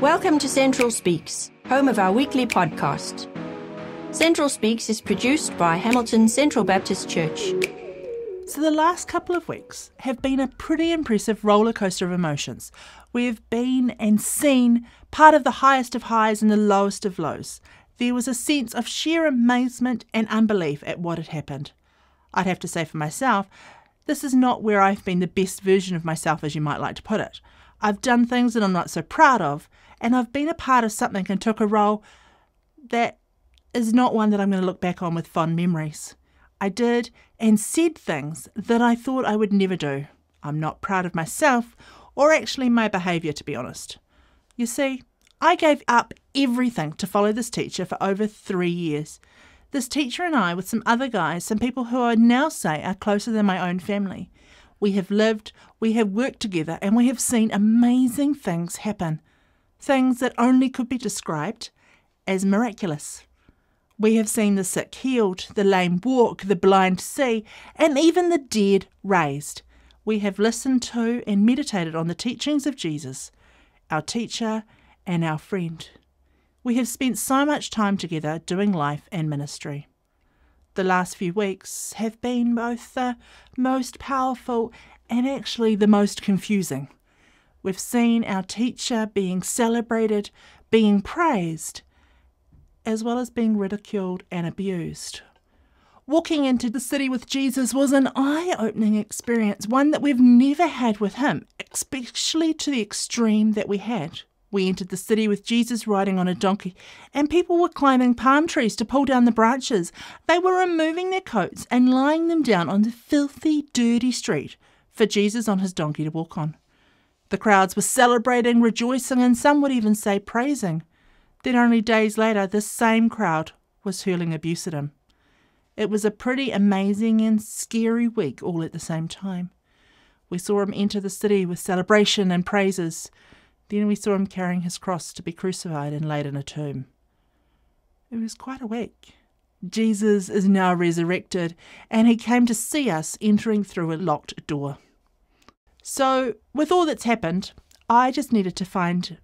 Welcome to Central Speaks, home of our weekly podcast. Central Speaks is produced by Hamilton Central Baptist Church. So the last couple of weeks have been a pretty impressive roller coaster of emotions. We've been and seen part of the highest of highs and the lowest of lows. There was a sense of sheer amazement and unbelief at what had happened. I'd have to say for myself, this is not where I've been the best version of myself, as you might like to put it. I've done things that I'm not so proud of, and I've been a part of something and took a role that is not one that I'm going to look back on with fond memories. I did and said things that I thought I would never do. I'm not proud of myself, or actually my behaviour, to be honest. You see, I gave up everything to follow this teacher for over 3 years. This teacher and I, with some other guys, some people who I now say are closer than my own family. We have lived, we have worked together, and we have seen amazing things happen. Things that only could be described as miraculous. We have seen the sick healed, the lame walk, the blind see, and even the dead raised. We have listened to and meditated on the teachings of Jesus, our teacher and our friend. We have spent so much time together doing life and ministry. The last few weeks have been both the most powerful and actually the most confusing. We've seen our teacher being celebrated, being praised, as well as being ridiculed and abused. Walking into the city with Jesus was an eye-opening experience, one that we've never had with him, especially to the extreme that we had. We entered the city with Jesus riding on a donkey, and people were climbing palm trees to pull down the branches. They were removing their coats and lying them down on the filthy, dirty street for Jesus on his donkey to walk on. The crowds were celebrating, rejoicing, and some would even say praising. Then only days later, this same crowd was hurling abuse at him. It was a pretty amazing and scary week all at the same time. We saw him enter the city with celebration and praises. Then we saw him carrying his cross to be crucified and laid in a tomb. It was quite a week. Jesus is now resurrected, and he came to see us entering through a locked door. So, with all that's happened, I just needed to find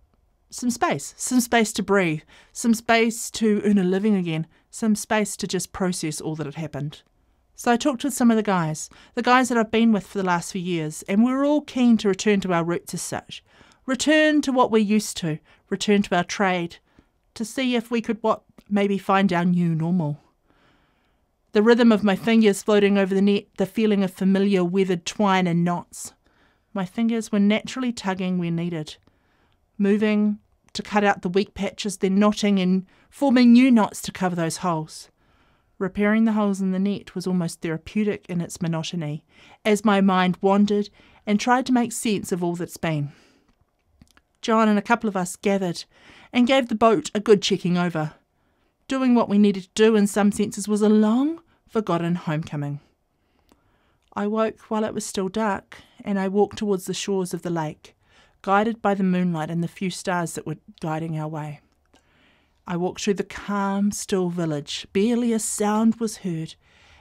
some space to breathe, some space to earn a living again, some space to just process all that had happened. So I talked with some of the guys that I've been with for the last few years, and we were all keen to return to our roots as such. Return to what we're used to, return to our trade, to see if we could maybe find our new normal. The rhythm of my fingers floating over the net, the feeling of familiar weathered twine and knots. My fingers were naturally tugging where needed, moving to cut out the weak patches, then knotting and forming new knots to cover those holes. Repairing the holes in the net was almost therapeutic in its monotony, as my mind wandered and tried to make sense of all that's been. John and a couple of us gathered and gave the boat a good checking over. Doing what we needed to do in some senses was a long forgotten homecoming. I woke while it was still dark, and I walked towards the shores of the lake, guided by the moonlight and the few stars that were guiding our way. I walked through the calm, still village. Barely a sound was heard.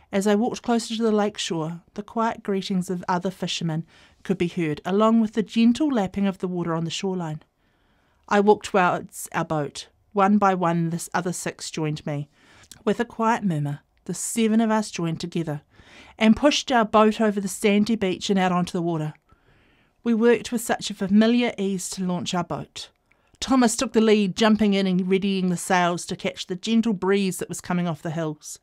As I walked closer to the lake shore, the quiet greetings of other fishermen could be heard, along with the gentle lapping of the water on the shoreline. I walked towards our boat. One by one, the other 6 joined me. With a quiet murmur, the 7 of us joined together and pushed our boat over the sandy beach and out onto the water. We worked with such a familiar ease to launch our boat. Thomas took the lead, jumping in and readying the sails to catch the gentle breeze that was coming off the hills.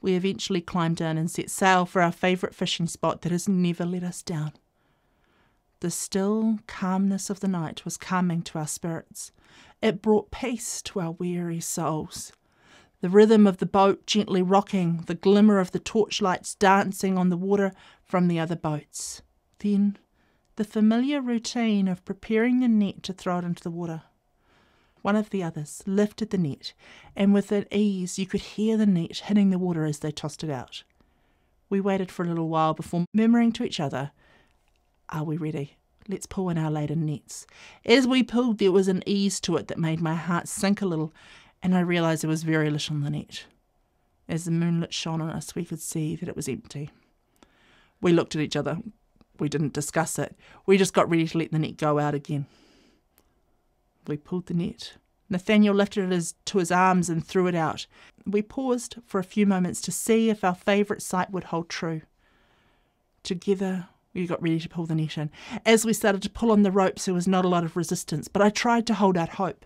We eventually climbed in and set sail for our favourite fishing spot that has never let us down. The still calmness of the night was calming to our spirits. It brought peace to our weary souls. The rhythm of the boat gently rocking, the glimmer of the torchlights dancing on the water from the other boats. Then the familiar routine of preparing the net to throw it into the water. One of the others lifted the net, and with an ease you could hear the net hitting the water as they tossed it out. We waited for a little while before murmuring to each other, "Are we ready? Let's pull in our laden nets." As we pulled, there was an ease to it that made my heart sink a little, and I realised there was very little in the net. As the moonlight shone on us, we could see that it was empty. We looked at each other. We didn't discuss it. We just got ready to let the net go out again. We pulled the net. Nathaniel lifted it to his arms and threw it out. We paused for a few moments to see if our favourite sight would hold true. Together, we got ready to pull the net in. As we started to pull on the ropes, there was not a lot of resistance, but I tried to hold out hope.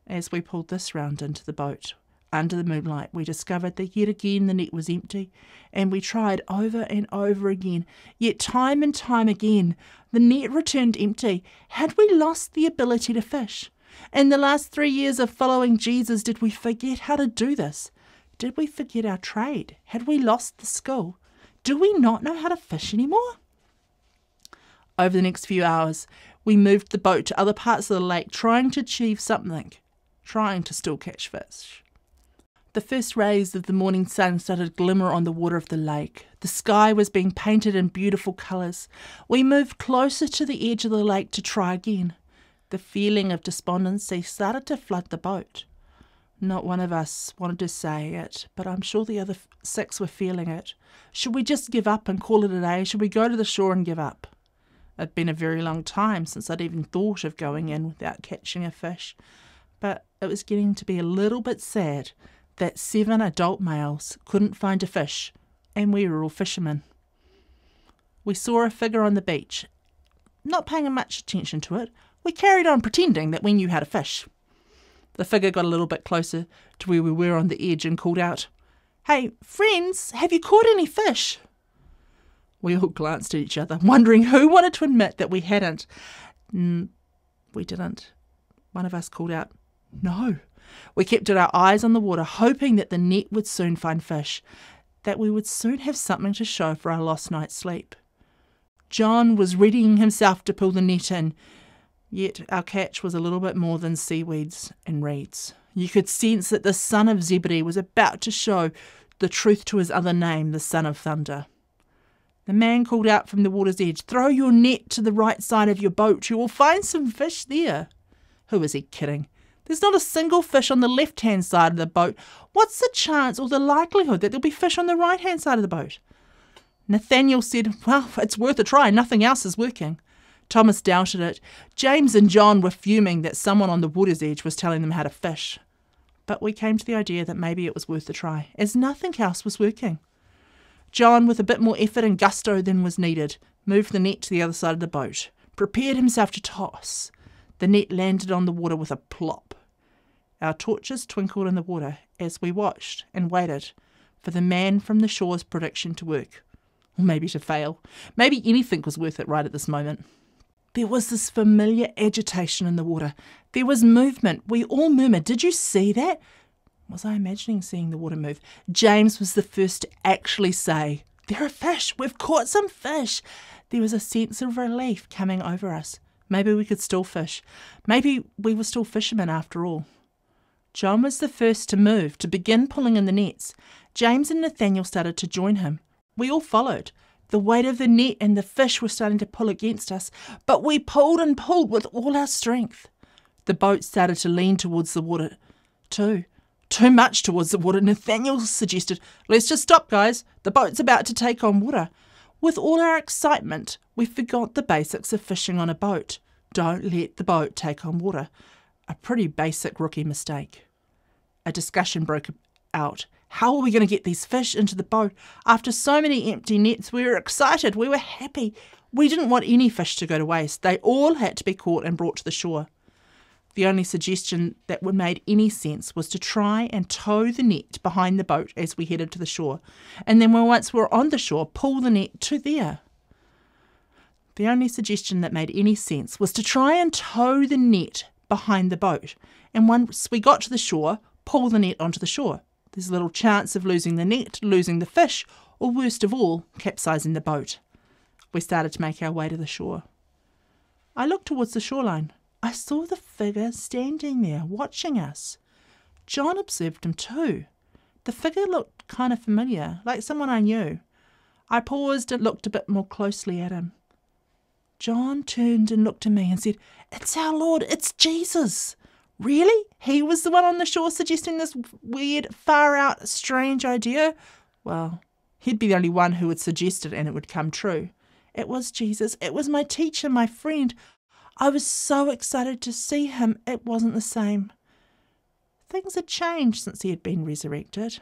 As we pulled this round into the boat, under the moonlight, we discovered that yet again the net was empty, and we tried over and over again. Yet time and time again, the net returned empty. Had we lost the ability to fish? In the last 3 years of following Jesus, did we forget how to do this? Did we forget our trade? Had we lost the skill? Do we not know how to fish anymore? Over the next few hours, we moved the boat to other parts of the lake, trying to achieve something, trying to still catch fish. The first rays of the morning sun started to glimmer on the water of the lake. The sky was being painted in beautiful colours. We moved closer to the edge of the lake to try again. The feeling of despondency started to flood the boat. Not one of us wanted to say it, but I'm sure the other 6 were feeling it. Should we just give up and call it a day? Should we go to the shore and give up? It'd been a very long time since I'd even thought of going in without catching a fish, but it was getting to be a little bit sad that 7 adult males couldn't find a fish, and we were all fishermen. We saw a figure on the beach. Not paying much attention to it, we carried on pretending that we knew how to fish. The figure got a little bit closer to where we were on the edge and called out, "Hey, friends, have you caught any fish?" We all glanced at each other, wondering who wanted to admit that we hadn't. We didn't. One of us called out, "No." We kept our eyes on the water, hoping that the net would soon find fish, that we would soon have something to show for our lost night's sleep. John was readying himself to pull the net in, yet our catch was a little bit more than seaweeds and reeds. You could sense that the son of Zebedee was about to show the truth to his other name, the son of thunder. The man called out from the water's edge, "Throw your net to the right side of your boat. You will find some fish there." Who was he kidding? There's not a single fish on the left-hand side of the boat. What's the chance or the likelihood that there'll be fish on the right-hand side of the boat? Nathaniel said, "Well, it's worth a try. Nothing else is working." Thomas doubted it. James and John were fuming that someone on the water's edge was telling them how to fish. But we came to the idea that maybe it was worth a try, as nothing else was working. John, with a bit more effort and gusto than was needed, moved the net to the other side of the boat, prepared himself to toss. The net landed on the water with a plop. Our torches twinkled in the water as we watched and waited for the man from the shore's prediction to work. Or maybe to fail. Maybe anything was worth it right at this moment. There was this familiar agitation in the water. There was movement. We all murmured, "Did you see that?" Was I imagining seeing the water move? James was the first to actually say, "There are fish. We've caught some fish." There was a sense of relief coming over us. Maybe we could still fish. Maybe we were still fishermen after all. John was the first to move, to begin pulling in the nets. James and Nathaniel started to join him. We all followed. The weight of the net and the fish were starting to pull against us, but we pulled and pulled with all our strength. The boat started to lean towards the water too. Too much towards the water. Nathaniel suggested, "Let's just stop, guys. The boat's about to take on water." With all our excitement, we forgot the basics of fishing on a boat. Don't let the boat take on water. A pretty basic rookie mistake. A discussion broke out. How are we going to get these fish into the boat? After so many empty nets, we were excited. We were happy. We didn't want any fish to go to waste. They all had to be caught and brought to the shore. The only suggestion that would made any sense was to try and tow the net behind the boat as we headed to the shore, and then once we were on the shore, pull the net to there. The only suggestion that made any sense was to try and tow the net behind the boat, and once we got to the shore, pull the net onto the shore. There's little chance of losing the net, losing the fish, or worst of all, capsizing the boat. We started to make our way to the shore. I looked towards the shoreline. I saw the figure standing there, watching us. John observed him too. The figure looked kind of familiar, like someone I knew. I paused and looked a bit more closely at him. John turned and looked at me and said, "It's our Lord, it's Jesus." Really? He was the one on the shore suggesting this weird, far-out, strange idea? Well, he'd be the only one who would suggest it and it would come true. It was Jesus. It was my teacher, my friend. I was so excited to see him, it wasn't the same. Things had changed since he had been resurrected.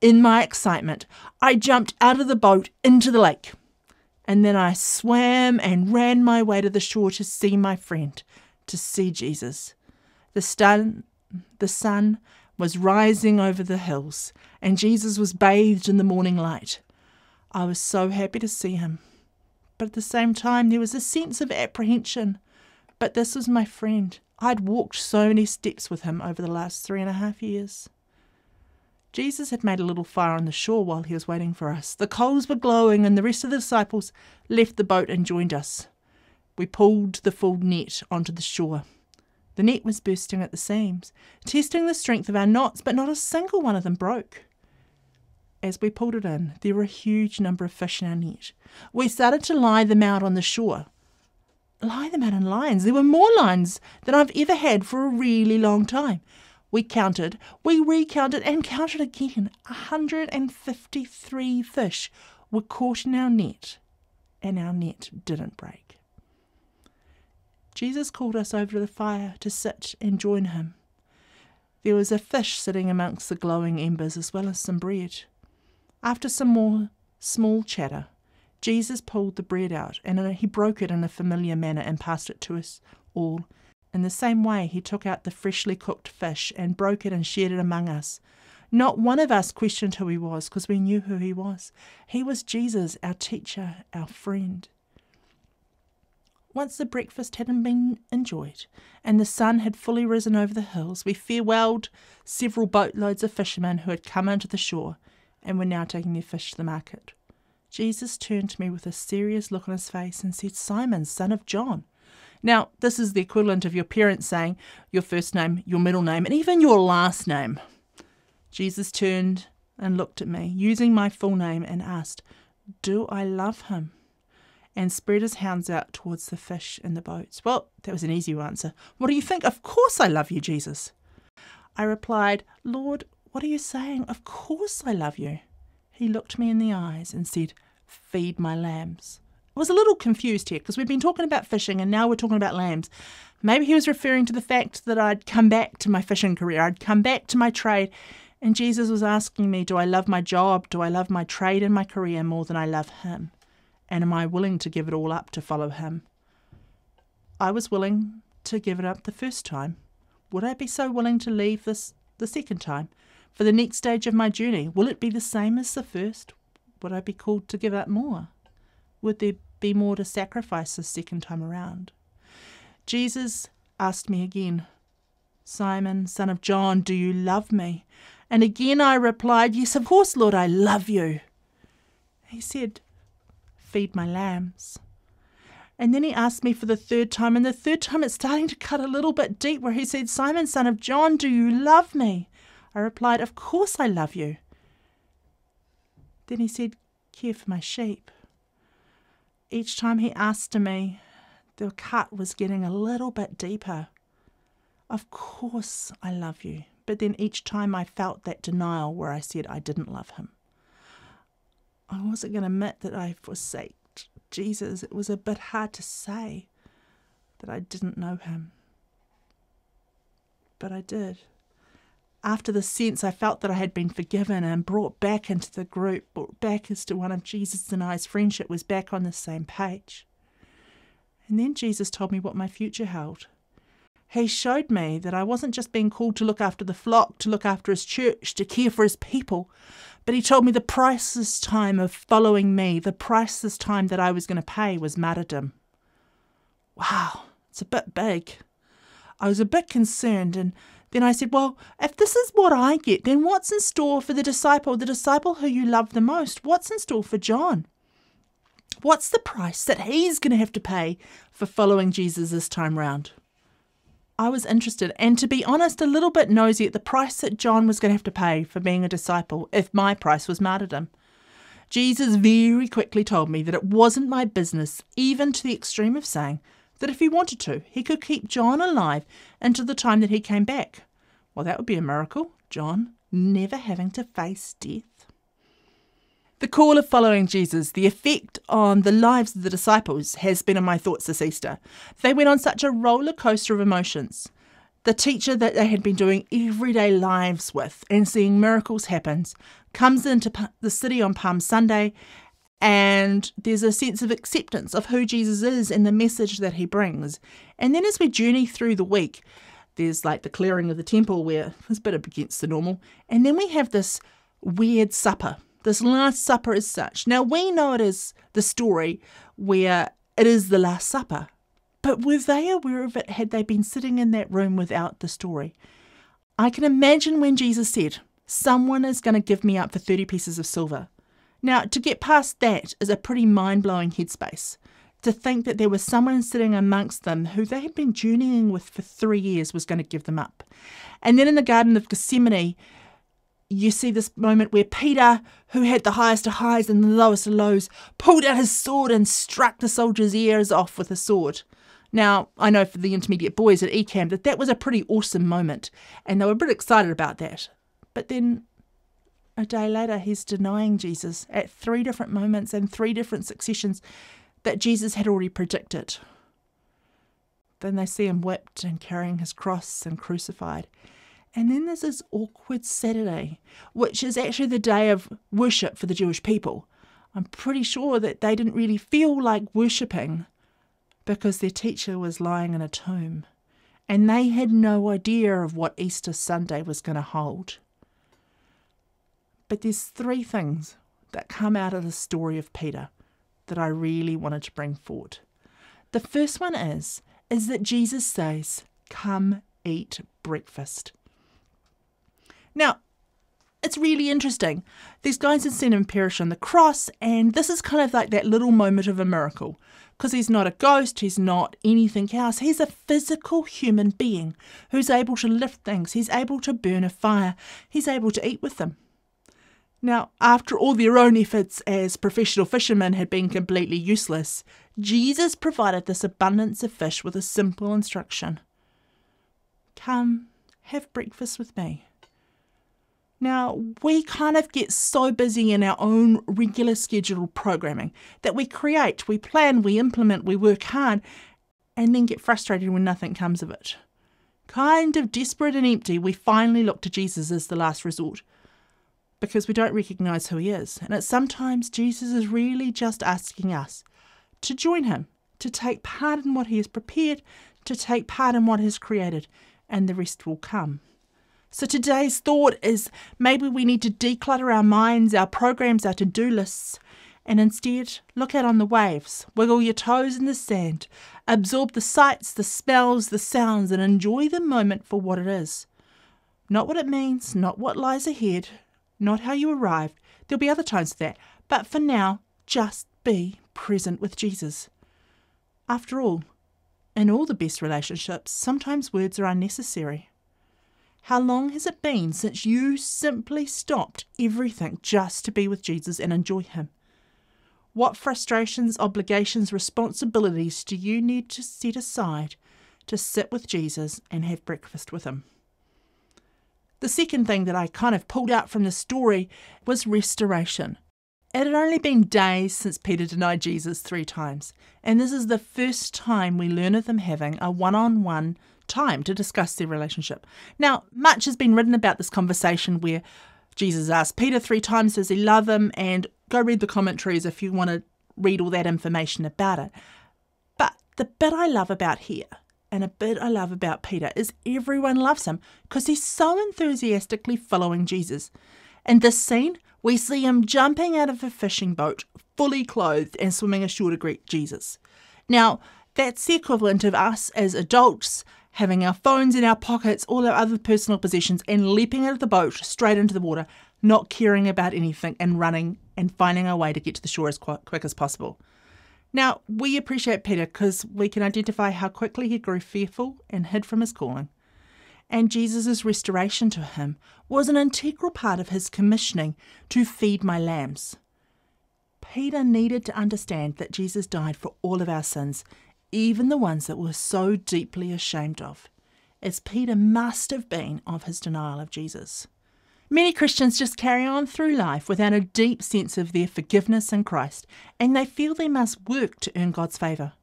In my excitement, I jumped out of the boat into the lake, and then I swam and ran my way to the shore to see my friend, to see Jesus. The sun was rising over the hills, and Jesus was bathed in the morning light. I was so happy to see him, but at the same time there was a sense of apprehension. But this was my friend. I'd walked so many steps with him over the last 3.5 years. Jesus had made a little fire on the shore while he was waiting for us. The coals were glowing, and the rest of the disciples left the boat and joined us. We pulled the full net onto the shore. The net was bursting at the seams, testing the strength of our knots, but not a single one of them broke. As we pulled it in, there were a huge number of fish in our net. We started to lie them out on the shore. Lie them out in lines. There were more lines than I've ever had for a really long time. We counted, we recounted, and counted again. 153 fish were caught in our net, and our net didn't break. Jesus called us over to the fire to sit and join him. There was a fish sitting amongst the glowing embers as well as some bread. After some more small chatter, Jesus pulled the bread out, and he broke it in a familiar manner and passed it to us all. In the same way, he took out the freshly cooked fish and broke it and shared it among us. Not one of us questioned who he was, because we knew who he was. He was Jesus, our teacher, our friend. Once the breakfast had been enjoyed, and the sun had fully risen over the hills, we farewelled several boatloads of fishermen who had come onto the shore and were now taking their fish to the market. Jesus turned to me with a serious look on his face and said, "Simon, son of John." Now, this is the equivalent of your parents saying your first name, your middle name, and even your last name. Jesus turned and looked at me, using my full name, and asked, "Do I love him?" and spread his hands out towards the fish in the boats. Well, that was an easy answer. What do you think? Of course I love you, Jesus. I replied, "Lord, what are you saying? Of course I love you." He looked me in the eyes and said, "Feed my lambs." I was a little confused here because we've been talking about fishing and now we're talking about lambs. Maybe he was referring to the fact that I'd come back to my fishing career. I'd come back to my trade, and Jesus was asking me, do I love my job? Do I love my trade and my career more than I love him? And am I willing to give it all up to follow him? I was willing to give it up the first time. Would I be so willing to leave this the second time? For the next stage of my journey, will it be the same as the first? Would I be called to give up more? Would there be more to sacrifice the second time around? Jesus asked me again, "Simon, son of John, do you love me?" And again I replied, "Yes, of course, Lord, I love you." He said, "Feed my lambs." And then he asked me for the third time, and the third time it's starting to cut a little bit deep, where he said, "Simon, son of John, do you love me?" I replied, "Of course I love you." Then he said, "Care for my sheep." Each time he asked me, the cut was getting a little bit deeper. Of course I love you. But then each time I felt that denial where I said I didn't love him. I wasn't going to admit that I forsaked Jesus. It was a bit hard to say that I didn't know him. But I did. After the sense, I felt that I had been forgiven and brought back into the group, brought back as to one of Jesus and I's friendship was back on the same page. And then Jesus told me what my future held. He showed me that I wasn't just being called to look after the flock, to look after his church, to care for his people, but he told me the price this time of following me, the price this time that I was going to pay was martyrdom. Wow, it's a bit big. I was a bit concerned, and then I said, well, if this is what I get, then what's in store for the disciple who you love the most? What's in store for John? What's the price that he's going to have to pay for following Jesus this time round? I was interested, and to be honest, a little bit nosy at the price that John was going to have to pay for being a disciple if my price was martyrdom. Jesus very quickly told me that it wasn't my business, even to the extreme of saying that if he wanted to, he could keep John alive until the time that he came back. Well, that would be a miracle, John never having to face death. The call of following Jesus, the effect on the lives of the disciples has been in my thoughts this Easter. They went on such a roller coaster of emotions. The teacher that they had been doing everyday lives with and seeing miracles happen comes into the city on Palm Sunday, and there's a sense of acceptance of who Jesus is and the message that he brings. And then as we journey through the week, there's like the clearing of the temple where it's a bit against the normal. And then we have this weird supper. This Last Supper as such. Now, we know it is the story where it is the Last Supper. But were they aware of it had they been sitting in that room without the story? I can imagine when Jesus said, someone is going to give me up for 30 pieces of silver. Now, to get past that is a pretty mind-blowing headspace. To think that there was someone sitting amongst them who they had been journeying with for 3 years was going to give them up. And then in the Garden of Gethsemane, you see this moment where Peter, who had the highest of highs and the lowest of lows, pulled out his sword and struck the soldier's ears off with a sword. Now, I know for the intermediate boys at ECAM that was a pretty awesome moment, and they were a bit excited about that. But then, a day later, he's denying Jesus at 3 different moments and 3 different successions that Jesus had already predicted. Then they see him whipped and carrying his cross and crucified. And then there's this awkward Saturday, which is actually the day of worship for the Jewish people. I'm pretty sure that they didn't really feel like worshipping because their teacher was lying in a tomb. And they had no idea of what Easter Sunday was going to hold. But there's 3 things that come out of the story of Peter that I really wanted to bring forward. The first one is that Jesus says, come eat breakfast. Now, it's really interesting. These guys had seen him perish on the cross, and this is kind of like that little moment of a miracle, because he's not a ghost, he's not anything else. He's a physical human being who's able to lift things, he's able to burn a fire, he's able to eat with them. Now, after all their own efforts as professional fishermen had been completely useless, Jesus provided this abundance of fish with a simple instruction. Come, have breakfast with me. Now, we kind of get so busy in our own regular scheduled programming that we create, we plan, we implement, we work hard, and then get frustrated when nothing comes of it. Kind of desperate and empty, we finally look to Jesus as the last resort because we don't recognise who he is. And it's sometimes Jesus is really just asking us to join him, to take part in what he has prepared, to take part in what he has created, and the rest will come. So today's thought is maybe we need to declutter our minds, our programs, our to-do lists, and instead look out on the waves, wiggle your toes in the sand, absorb the sights, the smells, the sounds, and enjoy the moment for what it is. Not what it means, not what lies ahead, not how you arrived. There'll be other times for that, but for now, just be present with Jesus. After all, in all the best relationships, sometimes words are unnecessary. How long has it been since you simply stopped everything just to be with Jesus and enjoy him? What frustrations, obligations, responsibilities do you need to set aside to sit with Jesus and have breakfast with him? The second thing that I kind of pulled out from the story was restoration. It had only been days since Peter denied Jesus 3 times, and this is the first time we learn of them having a one-on-one time to discuss their relationship. Now, much has been written about this conversation where Jesus asked Peter 3 times, does he love him? And go read the commentaries if you want to read all that information about it. But the bit I love about here, and a bit I love about Peter, is everyone loves him because he's so enthusiastically following Jesus. In this scene, we see him jumping out of a fishing boat, fully clothed and swimming ashore to greet Jesus. Now, that's the equivalent of us as adults having our phones in our pockets, all our other personal possessions, and leaping out of the boat straight into the water, not caring about anything and running and finding our way to get to the shore as quick as possible. Now, we appreciate Peter because we can identify how quickly he grew fearful and hid from his calling. And Jesus' restoration to him was an integral part of his commissioning to feed my lambs. Peter needed to understand that Jesus died for all of our sins, even the ones that we're so deeply ashamed of, as Peter must have been of his denial of Jesus. Many Christians just carry on through life without a deep sense of their forgiveness in Christ, and they feel they must work to earn God's favour.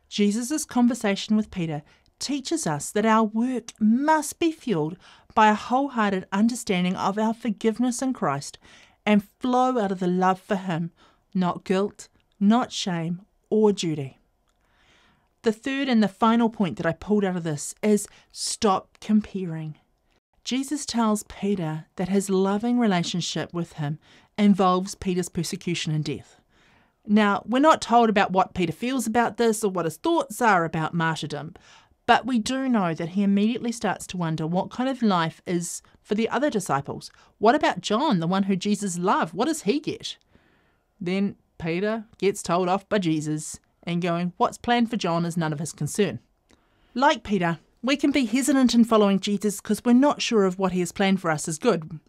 Jesus' conversation with Peter teaches us that our work must be fueled by a wholehearted understanding of our forgiveness in Christ and flow out of the love for Him, not guilt, not shame or duty. The third and the final point that I pulled out of this is stop comparing. Jesus tells Peter that his loving relationship with him involves Peter's persecution and death. Now, we're not told about what Peter feels about this or what his thoughts are about martyrdom, but we do know that he immediately starts to wonder what kind of life is for the other disciples. What about John, the one who Jesus loved? What does he get? Then Peter gets told off by Jesus and going, what's planned for John is none of his concern. Like Peter, we can be hesitant in following Jesus because we're not sure of what he has planned for us is good.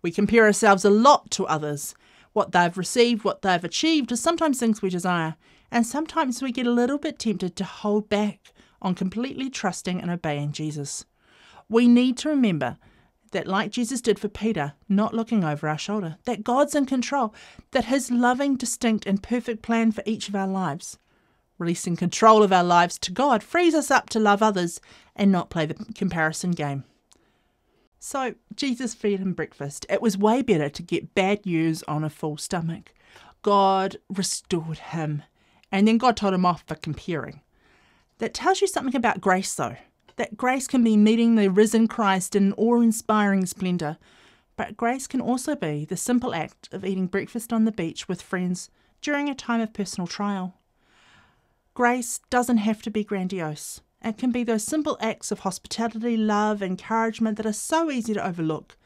We compare ourselves a lot to others. What they've received, what they've achieved is sometimes things we desire. And sometimes we get a little bit tempted to hold back on completely trusting and obeying Jesus. We need to remember that like Jesus did for Peter, not looking over our shoulder, that God's in control, that his loving, distinct and perfect plan for each of our lives. Releasing control of our lives to God frees us up to love others and not play the comparison game. So Jesus fed him breakfast. It was way better to get bad news on a full stomach. God restored him. And then God told him off for comparing. That tells you something about grace though. That grace can be meeting the risen Christ in awe-inspiring splendour. But grace can also be the simple act of eating breakfast on the beach with friends during a time of personal trial. Grace doesn't have to be grandiose. It can be those simple acts of hospitality, love, encouragement that are so easy to overlook,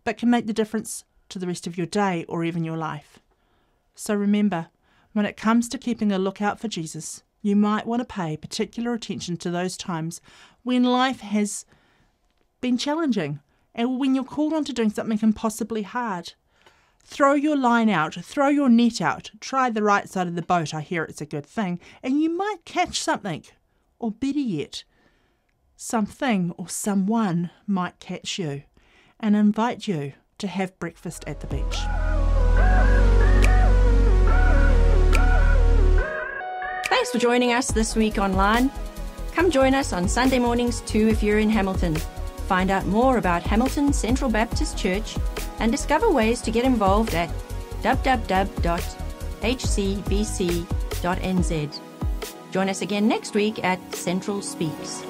but can make the difference to the rest of your day or even your life. So remember, when it comes to keeping a lookout for Jesus, you might want to pay particular attention to those times when life has been challenging and when you're called on to doing something impossibly hard. Throw your line out, throw your net out, try the right side of the boat, I hear it's a good thing, and you might catch something. Or better yet, something or someone might catch you and invite you to have breakfast at the beach. Thanks for joining us this week online. Come join us on Sunday mornings too if you're in Hamilton. Find out more about Hamilton Central Baptist Church and discover ways to get involved at www.hcbc.nz. Join us again next week at Central Speaks.